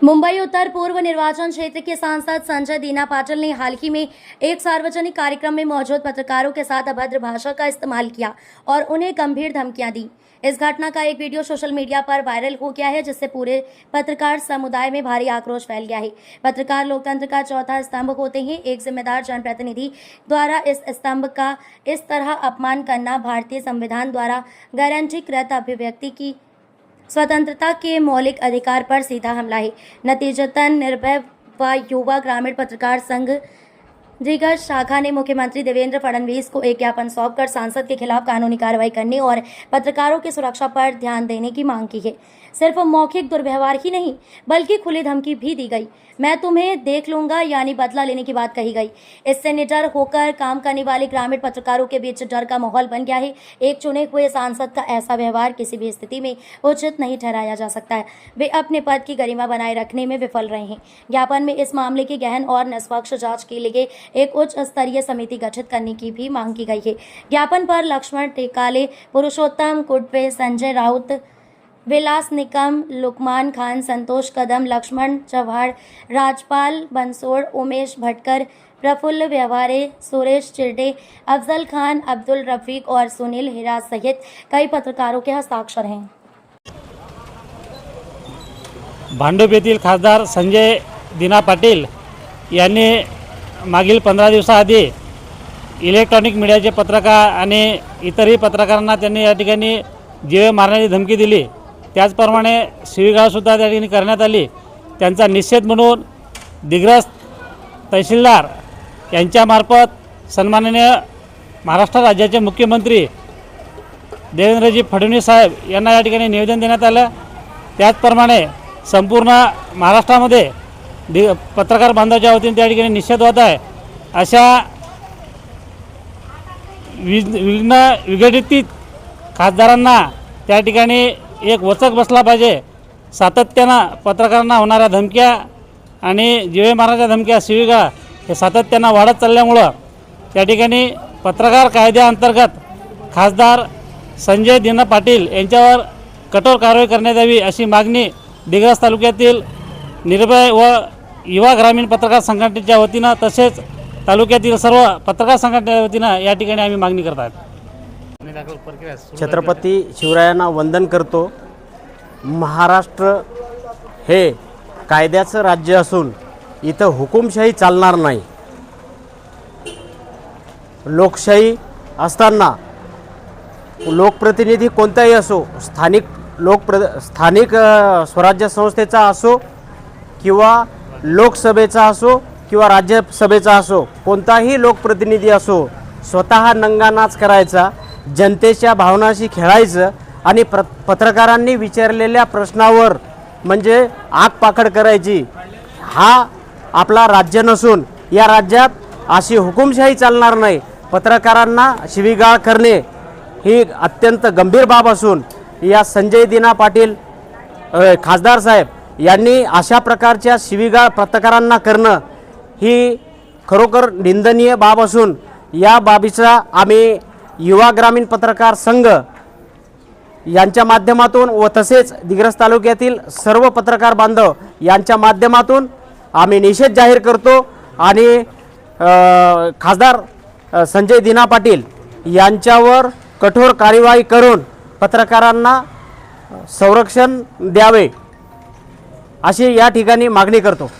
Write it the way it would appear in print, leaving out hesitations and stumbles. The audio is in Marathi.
मुंबई उत्तर पूर्व निर्वाचन क्षेत्र के सांसद संजय दीना पाटिल ने हाल ही में एक सार्वजनिक कार्यक्रम में मौजूद पत्रकारों के साथ अभद्र भाषा का इस्तेमाल किया और उन्हें गंभीर धमकियां दी। इस घटना का एक वीडियो सोशल मीडिया पर वायरल हो गया है, जिससे पूरे पत्रकार समुदाय में भारी आक्रोश फैल गया है। पत्रकार लोकतंत्र का चौथा स्तंभ होते हैं। एक जिम्मेदार जनप्रतिनिधि द्वारा इस स्तंभ का इस तरह अपमान करना भारतीय संविधान द्वारा गारंटीकृत अभिव्यक्ति की स्वतंत्रता के मौलिक अधिकार पर सीधा हमला है। नतीजतन निर्भय व युवा ग्रामीण पत्रकार संघ दिग्गज शाखा ने मुख्यमंत्री देवेंद्र फडणवीस को एक ज्ञापन सौंपकर सांसद के खिलाफ कानूनी कार्रवाई करने और पत्रकारों की सुरक्षा पर ध्यान देने की मांग की है। सिर्फ मौखिक दुर्व्यवहार ही नहीं, बल्कि खुली धमकी भी दी गई। मैं तुम्हें देख लूंगा यानी बदला लेने की बात कही गई। इससे निडर होकर काम करने वाले ग्रामीण पत्रकारों के बीच डर का माहौल बन गया है। एक चुने हुए सांसद का ऐसा व्यवहार किसी भी स्थिति में उचित नहीं ठहराया जा सकता है। वे अपने पद की गरिमा बनाए रखने में विफल रहे हैं। ज्ञापन में इस मामले की गहन और निष्पक्ष जांच के लिए एक उच्च स्तरीय समिति गठित करने की भी मांग की गई है। ज्ञापन पर लक्ष्मण टेकाले, पुरुषोत्तम कुडपे, संजय राउत, विलास निकम, लुकमान खान, संतोष कदम, लक्ष्मण चव्हाण, राजपाल बंसोड़, उमेश भटकर, प्रफुल्ल व्यवहारे, सुरेश चिरडे, अफजल खान, अब्दुल रफीक और सुनील हिराज सहित कई पत्रकारों के हस्ताक्षर हैं। भांडूप येथील खासदार संजय दीना पाटील यांनी मागील 15 दिवसाआधी इलेक्ट्रॉनिक मीडियाचे पत्रकार आणि इतरही पत्रकारांना त्यांनी या ठिकाणी जीवे मारण्याची धमकी दिली। त्याचप्रमाणे शिवीगाळसुद्धा त्या ठिकाणी करण्यात आली। त्यांचा निषेध म्हणून दिग्रस तहसीलदार यांच्यामार्फत सन्माननीय महाराष्ट्र राज्याचे मुख्यमंत्री देवेंद्रजी फडणवीस साहेब यांना या ठिकाणी निवेदन देण्यात आलं। त्याचप्रमाणे संपूर्ण महाराष्ट्रामध्ये पत्रकार बांधवाच्या वतीने त्या ठिकाणी निषेध होत आहे। अशा विघटित खासदारांना त्या ठिकाणी एक वचक बसला पाहिजे। सातत्यानं पत्रकारांना होणाऱ्या धमक्या आणि जीवे मारण्याच्या धमक्या, शिवीगाळ हे सातत्यानं वाढत चालल्यामुळं त्या ठिकाणी पत्रकार कायद्याअंतर्गत खासदार संजय दीना पाटील यांच्यावर कठोर कारवाई करण्यात यावी अशी मागणी दिग्रस तालुक्यातील निर्भय व युवा ग्रामीण पत्रकार संघटनेच्या वतीनं तसेच तालुक्यातील सर्व पत्रकार संघटनेच्या वतीनं या ठिकाणी आम्ही मागणी करत आहोत। छत्रपती शिवरायांना वंदन करतो। महाराष्ट्र हे कायद्याचं राज्य असून इथं हुकुमशाही चालणार नाही। लोकशाही असताना लोकप्रतिनिधी कोणताही असो, स्थानिक स्वराज्य संस्थेचा असो किंवा लोकसभेचा असो किंवा राज्यसभेचा असो, कोणताही लोकप्रतिनिधी असो, स्वतः नंगा नाच करायचा, जनतेच्या भावनाशी खेळायचं आणि पत्रकारांनी विचारलेल्या प्रश्नावर म्हणजे आगपाखड करायची। हा आपला राज्य नसून या राज्यात अशी हुकुमशाही चालणार नाही। पत्रकारांना शिवीगाळ करणे ही अत्यंत गंभीर बाब असून या संजय दीना पाटील खासदार साहेब यांनी अशा प्रकारच्या शिवीगाळ पत्रकारांना करणं ही खरोखर निंदनीय बाब असून या बाबीचा आम्ही युवा ग्रामीण पत्रकार संघ यांच्या माध्यमातून व तसेच दिग्रस तालुक्यातील सर्व पत्रकार बांधव यांच्या माध्यमातून आम्ही निषेध जाहीर करतो आणि खासदार संजय दीना पाटील यांच्यावर कठोर कार्यवाही करून पत्रकारांना संरक्षण द्यावे अशी या ठिकाणी मागणी करतो।